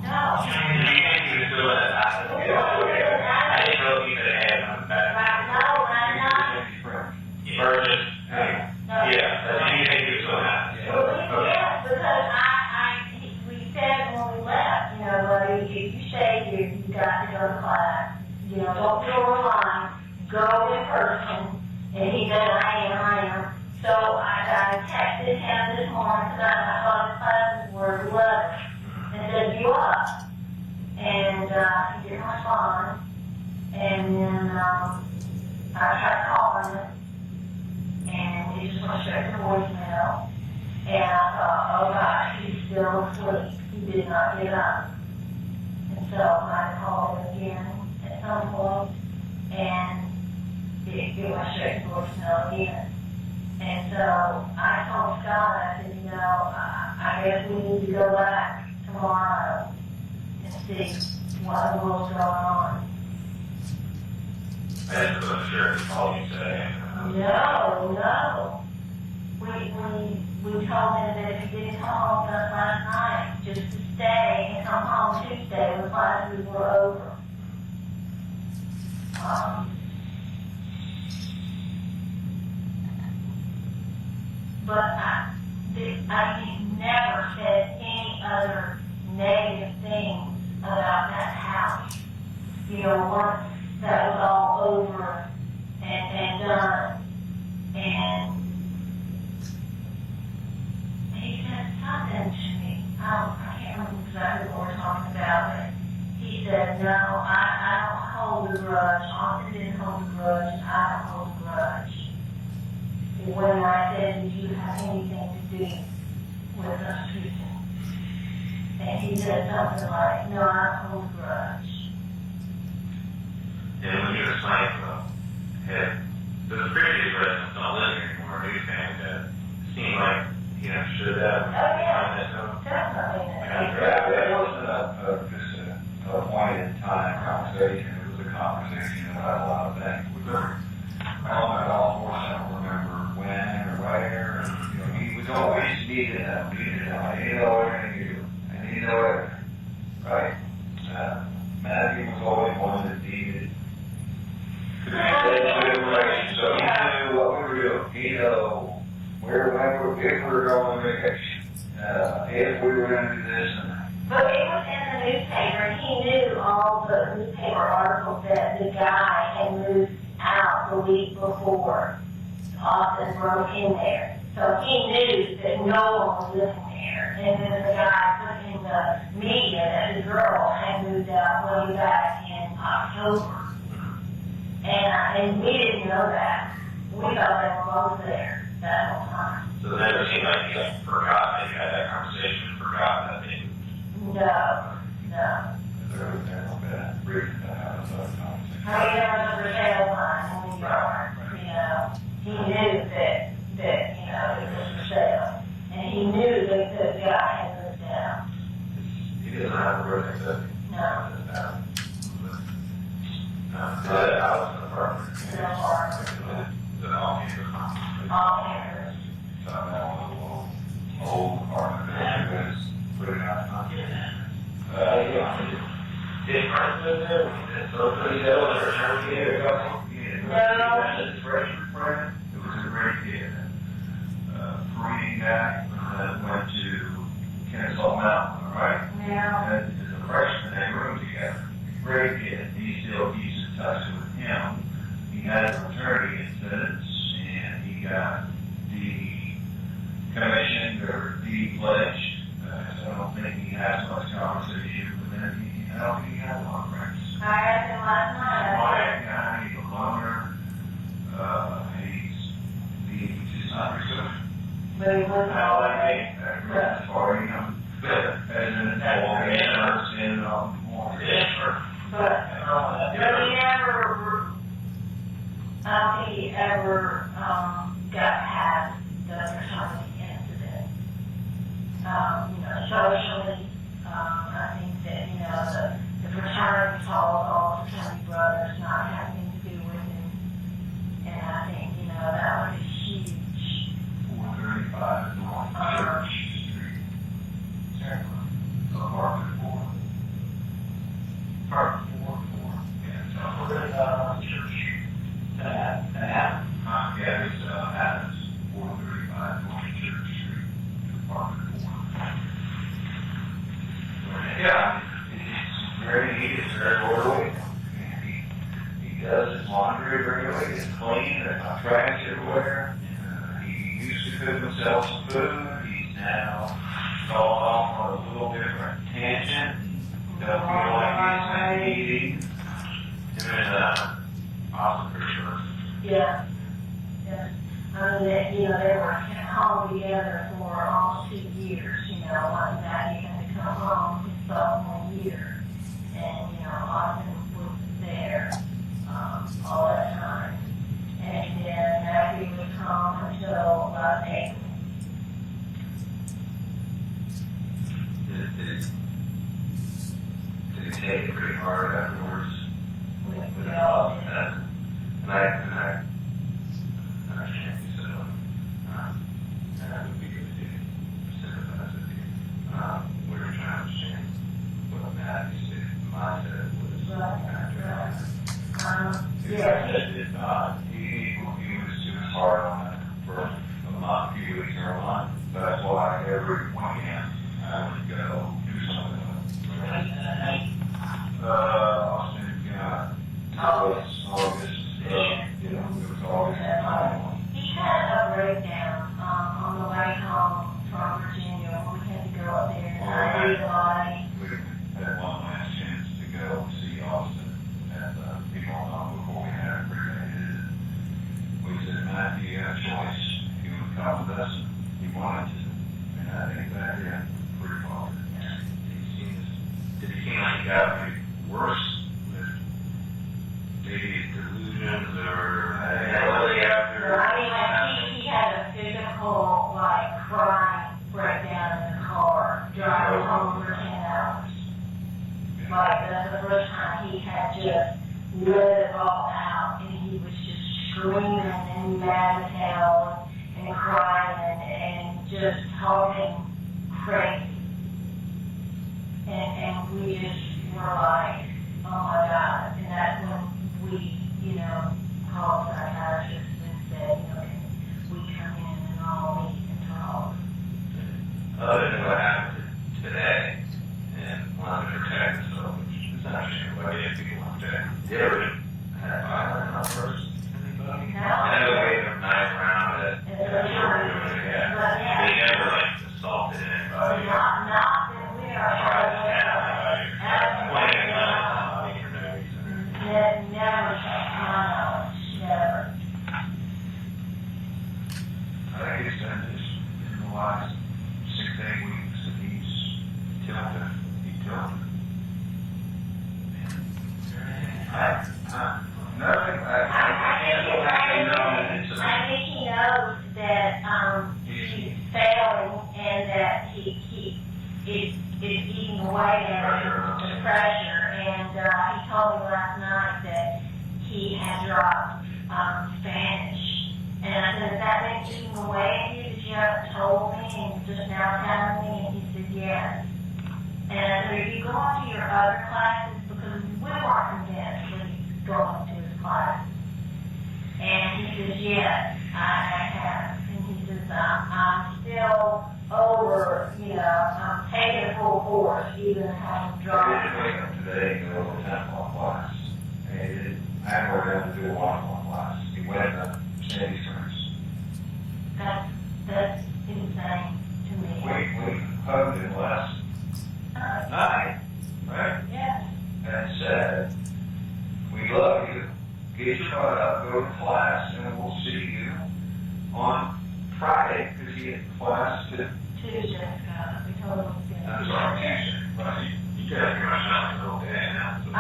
No. Did you think he was still in that house? I didn't know he could have come back. Virgin. Yeah. Did you think he was still in that? Yes, because we said when we left, buddy, if you stay here, you've got to go to class. Don't feel reliant. Go in person. And he said, I am. So I texted him this morning because I thought his classes were 11 and said, you up? And he didn't respond. And then I tried calling him. And he just went straight to voicemail. And I thought, oh gosh, he's still asleep. He did not get up. And so I called him again at some point, and it went straight to voicemail again. And so I told Scott, I said, I guess we need to go back tomorrow and see what the world's going on. I wasn't sure if he called you today. No. We we told him that if he didn't come home with us last night, just to stay and come home Tuesday when classes were over. But he never said any other negative things about that house. You know, once that was all over and done, and he said something to me. I can't remember exactly what we're talking about, but he said, no, I don't hold a grudge. Austin didn't hold a grudge, and I don't hold a grudge. When I said, did you have anything to do with us treating? And he said something like, no, I don't hold a grudge. And when you explained to him, the previous residents don't live here anymore, do you think that it seemed like he understood that? Oh, yeah, definitely. That wasn't just a point-in-time conversation. It was a conversation about a lot of things. We were on the golf course. I don't remember when or where. And, you know, he was always needed them. I need to know everything. I need to know everything. Right? Matthew was always one that needed to be information. So he knew what we were doing. He knew if we were going on vacation, if we were going to do this and that. But it was in the newspaper. He knew all the newspaper articles that the guy had moved out the week before Austin broke in there. So he knew that no one was living there. And then the guy put in the media that the girl had moved out way back in October. And we didn't know that. We thought they were both there that whole time. So it never seemed like you guys forgot that you had that conversation and forgot that they No. There was a reason to have another conversation. I mean, there was a for sale line in the yard, you know. He knew that, you know, it was for sale. And he knew that the guy had moved out. He doesn't have a birthday, does he? No. That house in the apartment. In the apartment. The all-campers. All cameras. So that was a little old apartment that you guys put it out. Did Frank live there? So pretty ill and returned to you or something? No. It was a great kid. Korean guy that went to Kennesaw Mountain, right? Yeah. And as a freshman, they roomed together. Great kid. He still keeps in touch with him. He had a fraternity incident, and he got decommissioned or de-pledged. So I don't think he has much conversation with him. I don't think he has a lot of friends. I asked him last night. Quiet guy, he's a loner. He's just not reserved. But he wasn't all right. As far as, you know, as an adult, and more. But he never, I don't think he ever got past the fraternity incident. You know, socially, I think that, you know, the fraternity told all the fraternity brothers not having to do with him. And I think, you know, that was a huge 435 North Church Street. Apartment 4. Apartment 4. Yeah, Church. yeah, it's Adams, 435 North Church Street, Apartment 4. Yeah, he is very orderly. He does his laundry regularly. It's clean. There's not trash everywhere. He used to cook himself some food. He's now gone off on a little different tangent. Doesn't feel like he's eating. Him and Austin for sure. Yeah. I mean, you know, they were home together for almost 2 years, you know, one night he had to come home his sophomore year. And, you know, Austin was there all that time. And then Matthew was home until about April. Did he take it pretty hard afterwards? We all did. And I can't be so. And that would be good to every weekend, I would go do something. Austin, August, you know, it was always time. He had a breakdown on the way home from Virginia. We had to go up there and I realized. We had one last chance to go see Austin at the people home before we had it cremated. We said, Matthew, you had a choice. He would come with us. He wanted to. And I think that hit pretty hard. Did it seem like he got worse with maybe delusions or after? I mean, like he had a physical, like, crying breakdown in the car, driving home for 10 hours. Like, that's the first time he had just let it all out, and he was just screaming and mad as hell and crying and just talking crazy. And we just were like, oh my God. And that's when we, you know, called psychiatrists and said, you know, can we come in and all meet and talk? Other than what happened today, and wanted to protect himself, which is not sure why people want to protect. Did ever had violent outbursts? Anybody? No. I know they waved a knife around it. Yeah. They never like assaulted anybody. Not that we are. Tried to stab anybody. Pointed a gun at somebody for no reason. Never, my knowledge, never. I think it's been just in the last 6 to 8 weeks that he's tilted. He tilted. I think he knows that he's failing and that he is eating away at the pressure. And he told me last night that he had dropped Spanish. And I said, "Is that been eating away at you that you haven't told me and just now telling me?" And he said, "Yes." And I said, "Are you going to your other classes?" Because we weren't convinced that he's going to his classes. And he says, "Yes, I have." And he says, I'm still over, you know, I'm taking full force, even having I dropped. didn't wake up today and go to a 10-1 class. And he didn't, I hadn't worked out to do a 1-1 class. He went to Sandy Springs. That's insane to me. We hugged him last night, right? Yes. And said, "We love you. Get your butt up, go to class, and we'll see you on Friday," because he had class to. Tuesday, we told him it was good. I'm sorry, Tuesday. Right. You guys pretty much not the whole day now. So. I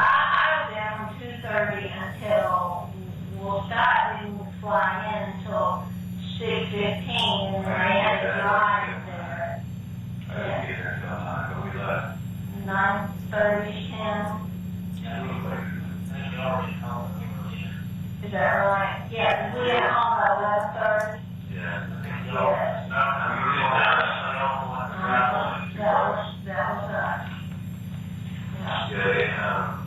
was down from 2:30 until we'll start. We will fly in until 6:15, and then I had to drive there. I didn't get there until 9, but we left. 9:30, 10. Yeah, we already called him. Is that right? Yeah, we had home by 11:30. Yeah. Yes. That was us. Yeah. Yeah,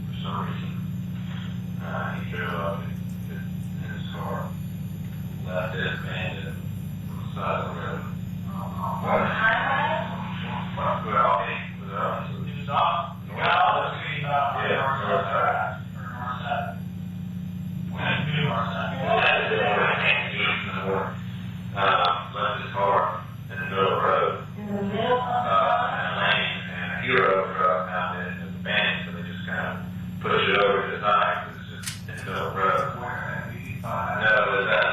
for some reason, he drove up in his car, left it abandoned on the side of the road. On the highway? Well, he was up. He was off. Well, let's see, Yeah, north side. north side. Went to north side. Left his car in the middle of the road, In the middle of in a lane, and a hero truck found it and it was abandoned, so they just kind of pushed it over to the side because it's just in the middle of the road. No, it was that.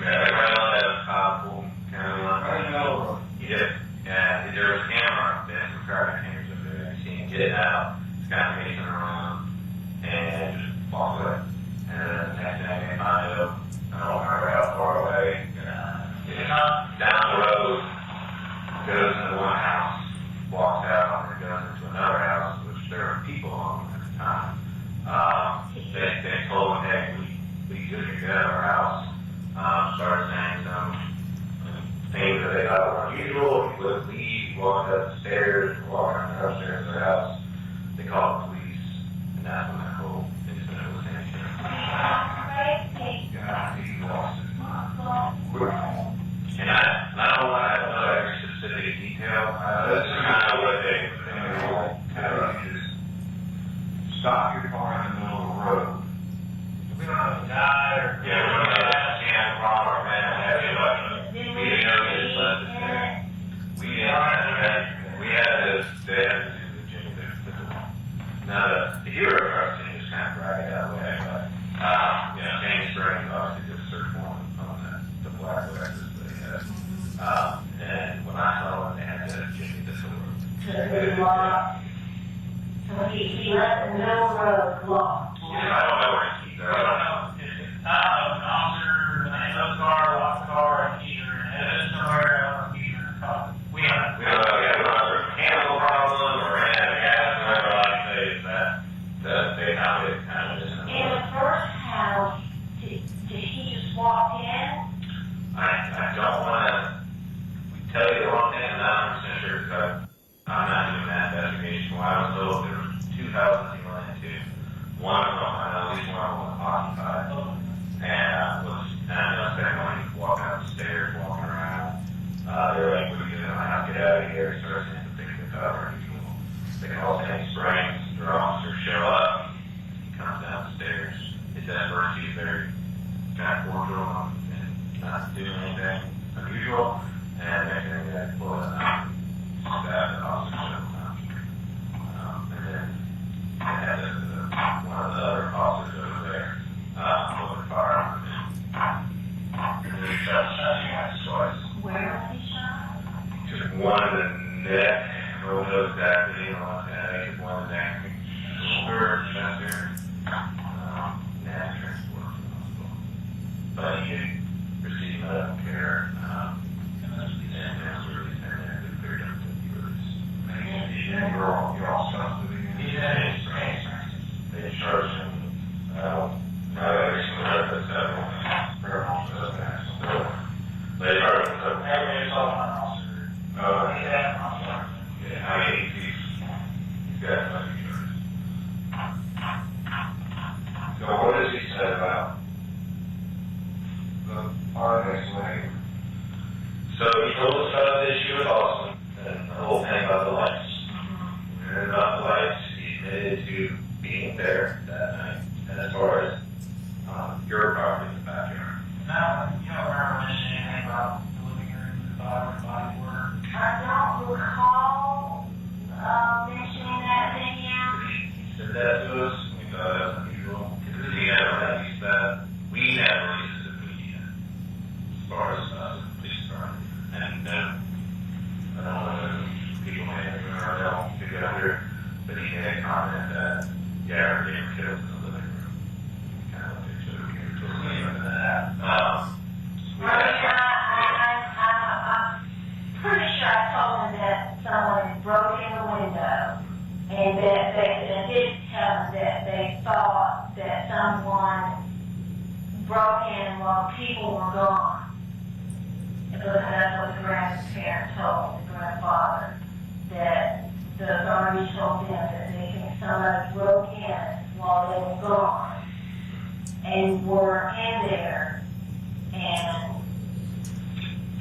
Yeah, they ran on that powerful kind of line. Yeah, there was a camera, there's some traffic cameras up there, you see him get out, it's kind of pacing around, and just walks away. And then the next thing they find it, I don't remember how far away, down the road, goes into one house, walks out, and goes into another house, which there were people home at the time. They told him, hey, we couldn't get out of our house. Started saying some things that they thought were unusual. He wouldn't leave, he walked up the stairs, walked upstairs to their house. They called the police, and that's when that whole incident was finished. Crazy. God, he lost his mind. was locked. So he left the middle road locked. I don't know where he's I don't know. An officer, the name of the car, locked the car, and either headed somewhere else, either in the car. We don't know. We don't know, yeah, whether it's a mechanical problem or a gas, whatever I say is that they found it kind of just. In the first house, did he just walk in? I don't want to tell you the wrong thing, I'm not 100% sure because I'm not doing that investigation. When I was told there were 2 houses he went into. One of them, I know at least one of them was occupied. And I know second one, he was walking up the stairs, walking around. They were like, what are you doing? I have to get out of here. He starts to pick the cover. They call Sandy Springs. Their officers show up. He comes down the stairs. His at first he's very kind of cordial and not doing anything unusual. And next thing they pull it out, stab the officer several times. And then they had one of the other officers over there pull the firearm and then he shot twice. Where was he shot? Just one in the neck, rolled those back, but he took one in the neck, shoulder, chest here, now transport to the hospital. But he did receive medical care, and was released in there, they cleared him to be released. You're all custody? He's in his range. They charged him, several criminal suspects. They charged him several. Everybody's all one officer. Yeah, I mean, he's got plenty of charges. So what does he say about the part next lane? So he told us about the issue with Austin and the whole thing about the lights. We heard about the lights. He admitted to being there that night. And as far as your property in the backyard. No, you don't remember mentioning anything about the living room, the body work. I don't recall mentioning that to him. He said that to us. We thought that was unusual. Because he never released that. We never released it to the media. As far as us, the police department. And I don't know if people may have heard or don't figure out here, but he made a comment that, yeah, we were killed in the living room. Kind of like they should have been totally into that. I'm pretty sure I told him that someone broke in the window and that they did tell him that they thought that someone broke in while people were gone. Because that's what the grandparent told the grandfather, that the authorities told them that they think somebody broke in while they were gone and were in there and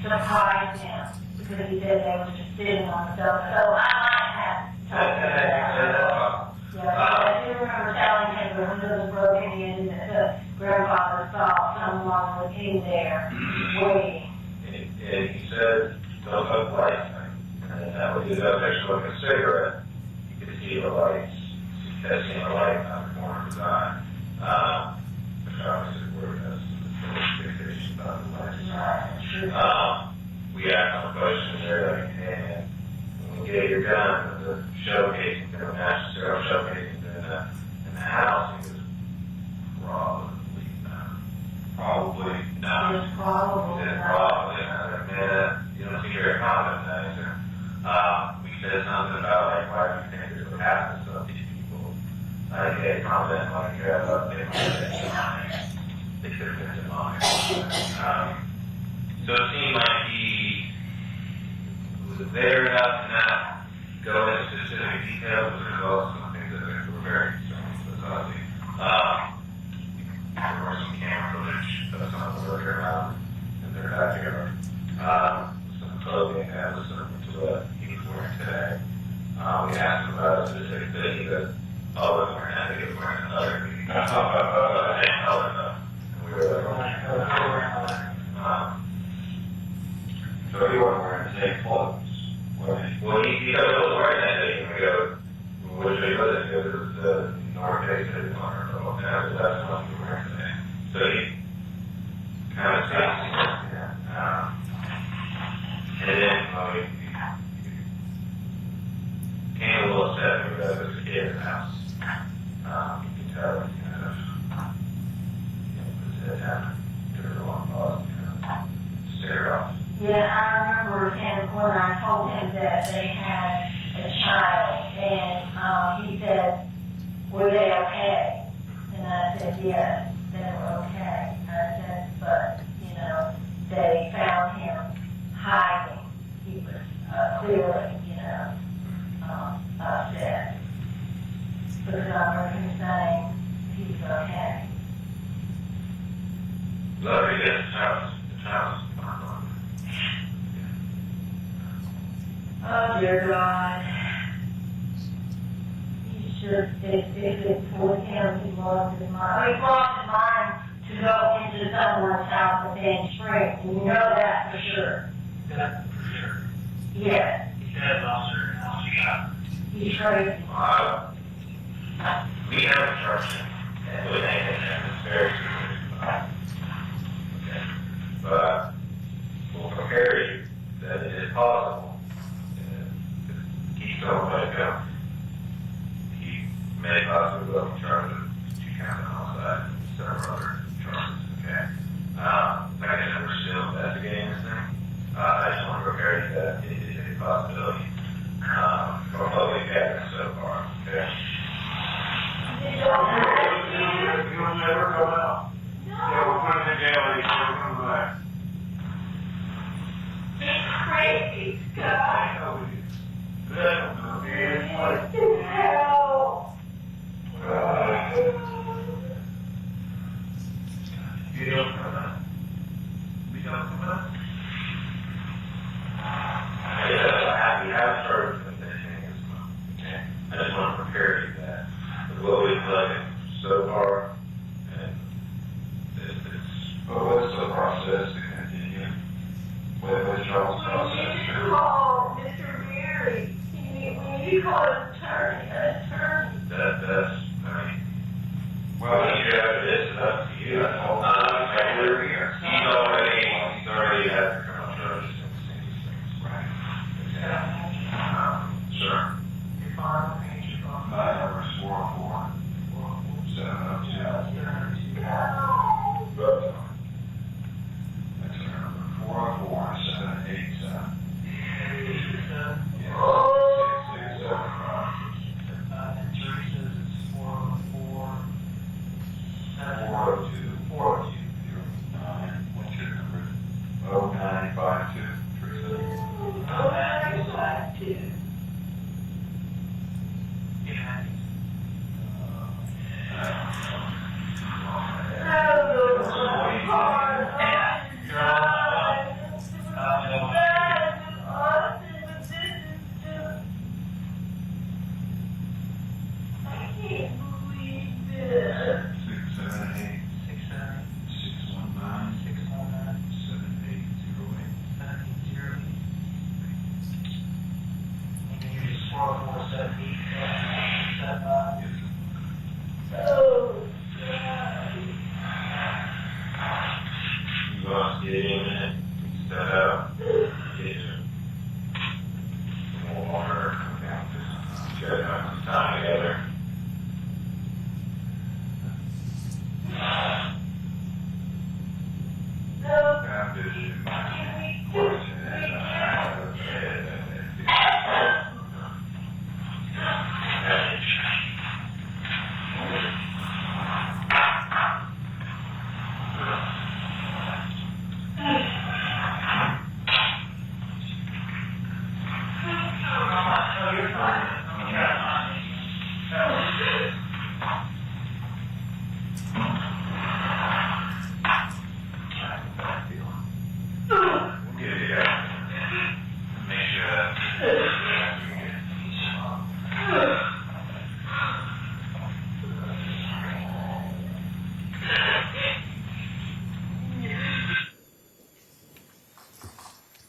surprised him because he said they were just sitting on the sofa. So I might have told him that. Yeah, I do remember telling him the window was broken in and that the grandfather thought someone was in there waiting. And he said, don't touch the lights. And that would do that actually like a cigarette. You could see the lights, catching the light out of the corner of his eye. Which obviously were as fixation about the lights. We asked him a question there, like, hey, when you get your gun, the showcase, you know, match the serial showcase in the house, he goes, probably not. Probably not. It's probably He said, not. probably not. I mean, you don't seem very confident in that, is there? We said something about, like, why do you think this would happen to some of these people? I get confident, like, they might have been demonic. They could have been demonic. So it seemed like he was there enough to not go into specific details, but there's also some things that were very concerning to us, obviously. There were some camera footage of some of the worker around in their backyard. Some clothing that was similar to what he was wearing today. We asked him about a specific thing that all of them were not, he was wearing another thing. And we were like, So he wasn't wearing the same clothes. well, he was wearing that thing, and we go, which way was it? It was the North Face that he was wearing, and that's what he was wearing today. So he kind of said, and then he came Yeah, I remember him when I told him that they had a child, and he said, "Were they okay?" And I said, "Yes, they were okay." I said, "But they found him hiding. He was clearly, upset." Because I remember him saying he's okay. Love you, yes, the child's Oh dear God. He's just, if it's with him, he lost his mind. He lost his mind to go into someone's house at Sandy Springs, and you know that for sure. That's for sure. Yes, He said, officer, how she got. he's crazy. We have a charge, and we think it's very serious. Okay. But we'll prepare you that it is possible. Keep going, let it go. He may possibly go on charge of 2 counts of homicide and several other charges, okay? Like I said, we're still investigating this thing. I just want to prepare you that it is a possibility for public gathering so far, okay? He'll never come out. Yeah, we'll put him in jail and he's never coming back. He's crazy, God. I know he is. Let him go. He is like, To hell. you don't come out. We don't come out. We haven't started with anything as well, okay? I just want to prepare you that with what we've done so far, and it's But what's the process to continue? What's Charles' process? We need to call Mr. Berry. We need to call an attorney. that's, I mean, Well, you have this, it's up to you. He's already had criminal charges and these things. Right. Sure. Your father made you wrong. My number is 404. 702. No. That's our number. 404 787. Yeah. Oh. 667. And Teresa's is 404. 402. 402. 09. What's your number? 0952. Teresa. Oh, I like to. Yeah.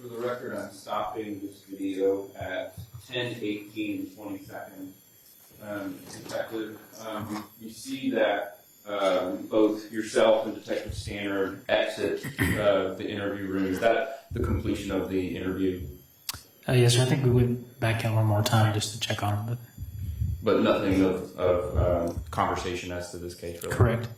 For the record, I'm stopping this video at 10:18 22nd. Detective, you see that both yourself and Detective Stannard exit the interview room. Is that the completion of the interview? Yes, sir. I think we went back in one more time just to check on it. But nothing of conversation as to this case, really? Correct.